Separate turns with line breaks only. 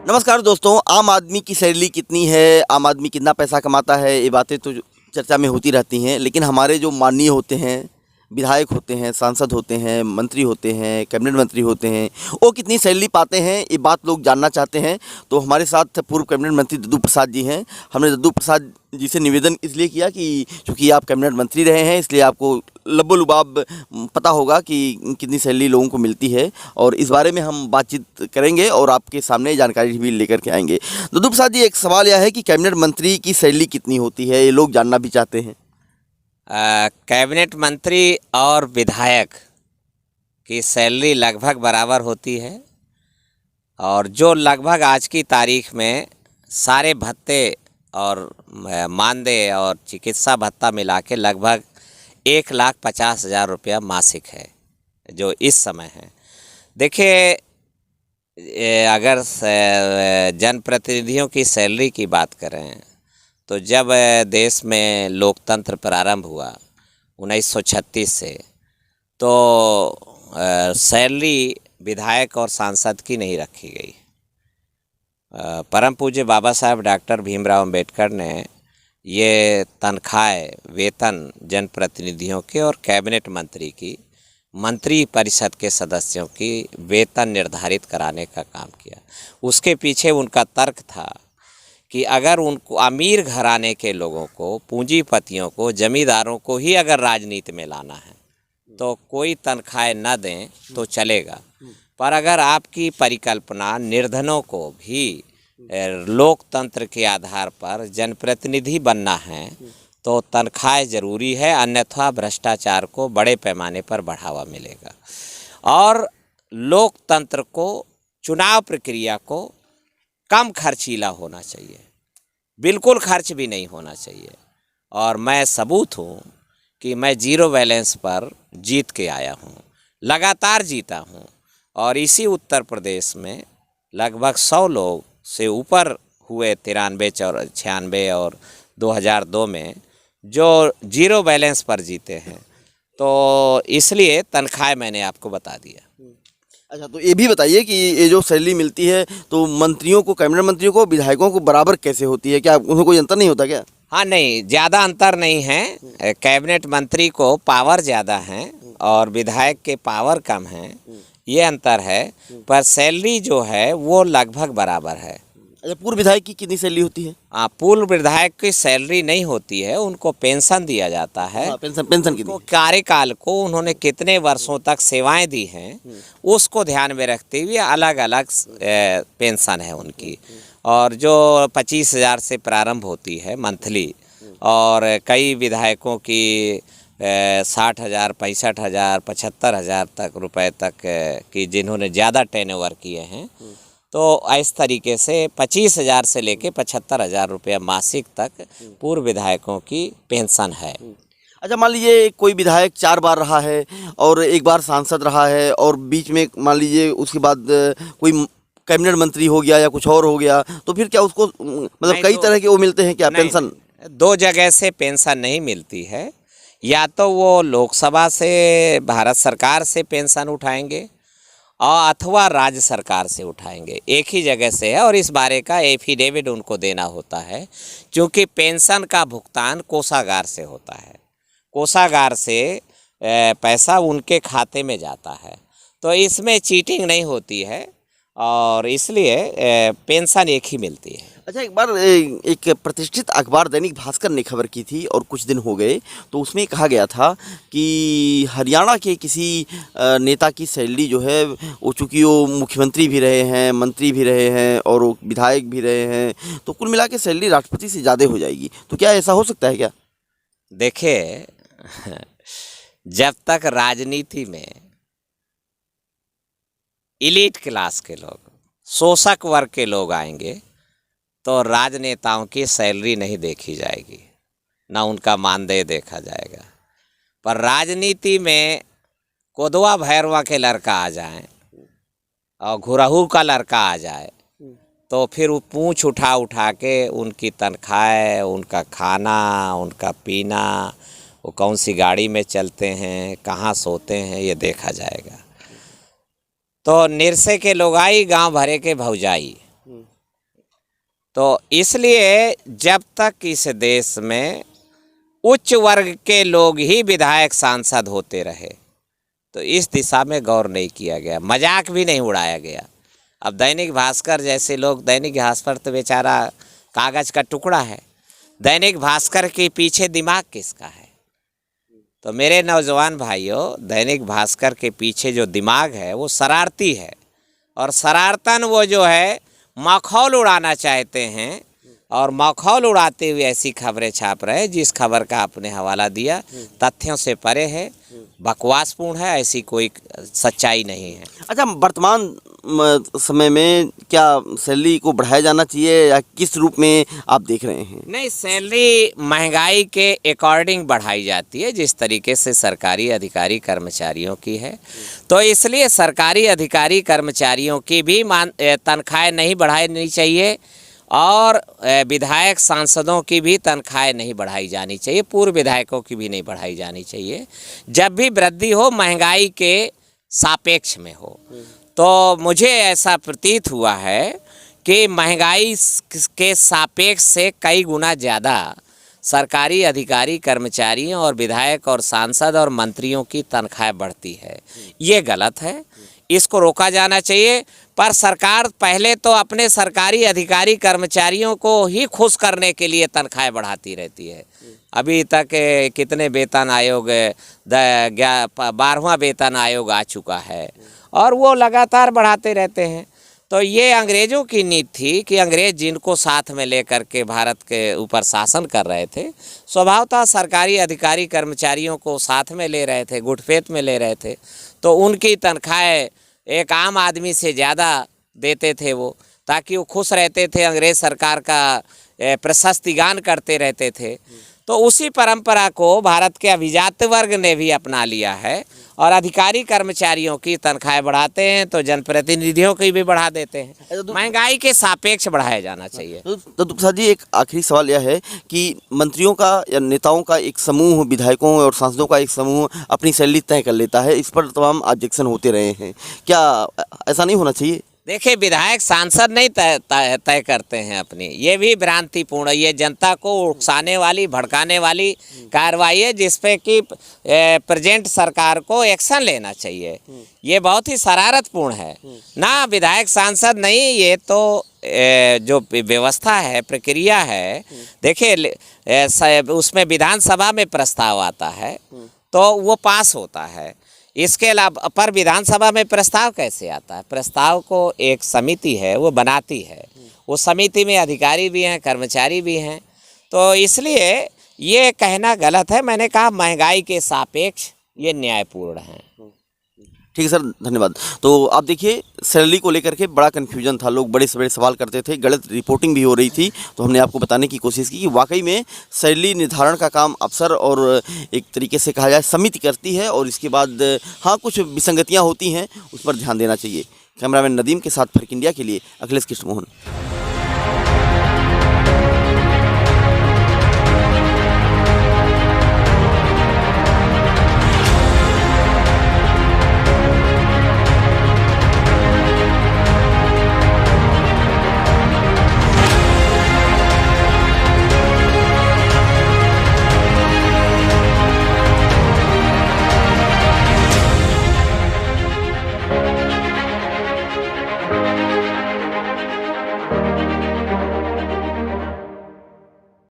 नमस्कार दोस्तों, आम आदमी की सैलरी कितनी है, आम आदमी कितना पैसा कमाता है, ये बातें तो चर्चा में होती रहती हैं। लेकिन हमारे जो माननीय होते हैं, विधायक होते हैं, सांसद होते हैं, मंत्री होते हैं, कैबिनेट मंत्री होते हैं, वो कितनी सैलरी पाते हैं, ये बात लोग जानना चाहते हैं। तो हमारे साथ पूर्व कैबिनेट मंत्री दद्दू प्रसाद जी हैं। हमने दद्दू प्रसाद जी से निवेदन इसलिए किया कि चूँकि आप कैबिनेट मंत्री रहे हैं, इसलिए आपको लब्बो-लुबाब पता होगा कि कितनी सैलरी लोगों को मिलती है, और इस बारे में हम बातचीत करेंगे और आपके सामने जानकारी भी लेकर के आएंगे। दद्दू प्रसाद जी, एक सवाल यह है कि कैबिनेट मंत्री की सैलरी कितनी होती है, ये लोग जानना भी चाहते हैं।
कैबिनेट मंत्री और विधायक की सैलरी लगभग बराबर होती है, और जो लगभग आज की तारीख में सारे भत्ते और मानदेय और चिकित्सा भत्ता मिला के लगभग 1,50,000 रुपया मासिक है, जो इस समय है। देखिए, अगर जनप्रतिनिधियों की सैलरी की बात करें तो जब देश में लोकतंत्र प्रारंभ हुआ 1936 से, तो सैलरी विधायक और सांसद की नहीं रखी गई। परम पूज्य बाबा साहब डॉक्टर भीमराव अंबेडकर ने ये तनख्वाह, वेतन जनप्रतिनिधियों के और कैबिनेट मंत्री की, मंत्री परिषद के सदस्यों की वेतन निर्धारित कराने का काम किया। उसके पीछे उनका तर्क था कि अगर उनको अमीर घराने के लोगों को, पूंजीपतियों को, जमींदारों को ही अगर राजनीति में लाना है तो कोई तनख्वाह न दें तो चलेगा, पर अगर आपकी परिकल्पना निर्धनों को भी लोकतंत्र के आधार पर जनप्रतिनिधि बनना है तो तनख्वाह ज़रूरी है, अन्यथा भ्रष्टाचार को बड़े पैमाने पर बढ़ावा मिलेगा। और लोकतंत्र को, चुनाव प्रक्रिया को कम खर्चीला होना चाहिए, बिल्कुल खर्च भी नहीं होना चाहिए। और मैं सबूत हूँ कि मैं जीरो बैलेंस पर जीत के आया हूँ, लगातार जीता हूँ, और इसी उत्तर प्रदेश में लगभग 100 लोग से ऊपर हुए 93 और 96 और 2002 में जो जीरो बैलेंस पर जीते हैं। तो इसलिए तनख्वाह मैंने आपको बता दिया।
अच्छा, तो ये भी बताइए कि ये जो सैलरी मिलती है तो मंत्रियों को, कैबिनेट मंत्रियों को, विधायकों को बराबर कैसे होती है? क्या उन्हें कोई अंतर नहीं होता क्या?
हाँ, नहीं, ज़्यादा अंतर नहीं है। कैबिनेट मंत्री को पावर ज़्यादा है और विधायक के पावर कम है, ये अंतर है, पर सैलरी जो है वो लगभग बराबर है।
अच्छा, पूर्व विधायक की कितनी सैलरी होती है?
हाँ, पूर्व विधायक की सैलरी नहीं होती है, उनको पेंशन दिया जाता है।
हाँ, पेंशन की
कार्यकाल को उन्होंने कितने वर्षों तक सेवाएं दी हैं उसको ध्यान में रखते हुए अलग अलग पेंशन है उनकी। और जो 25,000 से प्रारंभ होती है मंथली, और कई विधायकों की 60,000, 65,000, 75,000 तक रुपए तक की, जिन्होंने ज़्यादा टर्नओवर किए हैं, तो इस तरीके से 25,000 से लेके 75,000 रुपया मासिक तक पूर्व विधायकों की पेंशन है।
अच्छा, मान लीजिए कोई विधायक 4 बार रहा है और 1 बार सांसद रहा है, और बीच में मान लीजिए उसके बाद कोई कैबिनेट मंत्री हो गया या कुछ और हो गया, तो फिर क्या उसको मतलब कई तरह के वो मिलते हैं क्या पेंशन?
2 जगह से पेंशन नहीं मिलती है। या तो वो लोकसभा से, भारत सरकार से पेंशन उठाएंगे, और अथवा राज्य सरकार से उठाएंगे। एक ही जगह से है, और इस बारे का एफिडेविट उनको देना होता है, क्योंकि पेंशन का भुगतान कोषागार से होता है। कोषागार से पैसा उनके खाते में जाता है, तो इसमें चीटिंग नहीं होती है, और इसलिए पेंशन एक ही मिलती है।
अच्छा, एक बार एक प्रतिष्ठित अखबार दैनिक भास्कर ने खबर की थी, और कुछ दिन हो गए, तो उसमें कहा गया था कि हरियाणा के किसी नेता की सैलरी जो है, वो चूँकि वो मुख्यमंत्री भी रहे हैं, मंत्री भी रहे हैं और वो विधायक भी रहे हैं, तो कुल मिला के सैलरी राष्ट्रपति से ज़्यादा हो जाएगी। तो क्या ऐसा हो सकता है क्या?
देखिए, जब तक राजनीति में इलीट क्लास के लोग, शोषक वर्ग के लोग आएंगे तो राजनेताओं की सैलरी नहीं देखी जाएगी, ना उनका मानदेय देखा जाएगा। पर राजनीति में कोदवा भैरवा के लड़का आ जाए और घुरहू का लड़का आ जाए, तो फिर वो पूँछ उठा उठा के उनकी तनख्वाह, उनका खाना, उनका पीना, वो कौन सी गाड़ी में चलते हैं, कहाँ सोते हैं, ये देखा जाएगा। तो निरसे के लोगाई, गांव भरे के भौजाई, तो इसलिए जब तक इस देश में उच्च वर्ग के लोग ही विधायक सांसद होते रहे तो इस दिशा में गौर नहीं किया गया, मजाक भी नहीं उड़ाया गया। अब दैनिक भास्कर जैसे लोग, दैनिक भास्कर तो बेचारा कागज़ का टुकड़ा है, दैनिक भास्कर के पीछे दिमाग किसका है? तो मेरे नौजवान भाइयों, दैनिक भास्कर के पीछे जो दिमाग है वो शरारती है, और शरारतन वो जो है मखौल उड़ाना चाहते हैं, और मखौल उड़ाते हुए ऐसी खबरें छाप रहे हैं जिस खबर का आपने हवाला दिया तथ्यों से परे है, बकवासपूर्ण है, ऐसी कोई सच्चाई नहीं है।
अच्छा, वर्तमान समय में क्या सैलरी को बढ़ाया जाना चाहिए या किस रूप में आप देख रहे हैं?
नहीं, सैलरी महंगाई के अकॉर्डिंग बढ़ाई जाती है जिस तरीके से सरकारी अधिकारी कर्मचारियों की है, तो इसलिए सरकारी अधिकारी कर्मचारियों की भी तनख्वाहें नहीं बढ़ानी चाहिए, और विधायक सांसदों की भी तनख्वाहें नहीं बढ़ाई जानी चाहिए, पूर्व विधायकों की भी नहीं बढ़ाई जानी चाहिए। जब भी वृद्धि हो महंगाई के सापेक्ष में हो। तो मुझे ऐसा प्रतीत हुआ है कि महंगाई के सापेक्ष से कई गुना ज़्यादा सरकारी अधिकारी कर्मचारियों और विधायक और सांसद और मंत्रियों की तनख्वाह बढ़ती है। ये गलत है, इसको रोका जाना चाहिए। पर सरकार पहले तो अपने सरकारी अधिकारी कर्मचारियों को ही खुश करने के लिए तनख्वाहें बढ़ाती रहती है। अभी तक कितने वेतन आयोग, 12वां वेतन आयोग आ चुका है, और वो लगातार बढ़ाते रहते हैं। तो ये अंग्रेज़ों की नीति थी कि अंग्रेज़ जिनको साथ में लेकर के भारत के ऊपर शासन कर रहे थे, स्वभावतः सरकारी अधिकारी कर्मचारियों को साथ में ले रहे थे, गुटफेत में ले रहे थे, तो उनकी तनख्वाहें एक आम आदमी से ज़्यादा देते थे वो, ताकि वो खुश रहते थे, अंग्रेज़ सरकार का प्रशस्ति गान करते रहते थे। तो उसी परंपरा को भारत के अभिजात वर्ग ने भी अपना लिया है, और अधिकारी कर्मचारियों की तनख्वाहें बढ़ाते हैं तो जनप्रतिनिधियों की भी बढ़ा देते हैं। महंगाई के सापेक्ष बढ़ाया जाना चाहिए।
तो प्रसाद जी, एक आखिरी सवाल यह है कि मंत्रियों का या नेताओं का एक समूह, विधायकों और सांसदों का एक समूह अपनी सैलरी तय कर लेता है, इस पर तमाम ऑब्जेक्शन होते रहे हैं, क्या ऐसा नहीं होना चाहिए?
देखिए, विधायक सांसद नहीं तय करते हैं अपनी, ये भी भ्रांतिपूर्ण, ये जनता को उकसाने वाली, भड़काने वाली कार्रवाई है जिसपे कि प्रेजेंट सरकार को एक्शन लेना चाहिए। ये बहुत ही शरारतपूर्ण है ना, विधायक सांसद नहीं, ये तो जो व्यवस्था है, प्रक्रिया है। देखिए, उसमें विधानसभा में प्रस्ताव आता है तो वो पास होता है, इसके अलावा पर विधानसभा में प्रस्ताव कैसे आता है? प्रस्ताव को एक समिति है वो बनाती है, वो समिति में अधिकारी भी हैं, कर्मचारी भी हैं, तो इसलिए ये कहना गलत है। मैंने कहा महंगाई के सापेक्ष ये न्यायपूर्ण है।
ठीक है सर, धन्यवाद। तो आप देखिए, सैलरी को लेकर के बड़ा कन्फ्यूजन था, लोग बड़े से बड़े सवाल करते थे, गलत रिपोर्टिंग भी हो रही थी, तो हमने आपको बताने की कोशिश की कि वाकई में सैलरी निर्धारण का काम अफसर और एक तरीके से कहा जाए समिति करती है, और इसके बाद हाँ कुछ विसंगतियाँ होती हैं, उस पर ध्यान देना चाहिए। कैमरामैन नदीम के साथ फर्क इंडिया के लिए अखिलेश कृष्ण मोहन।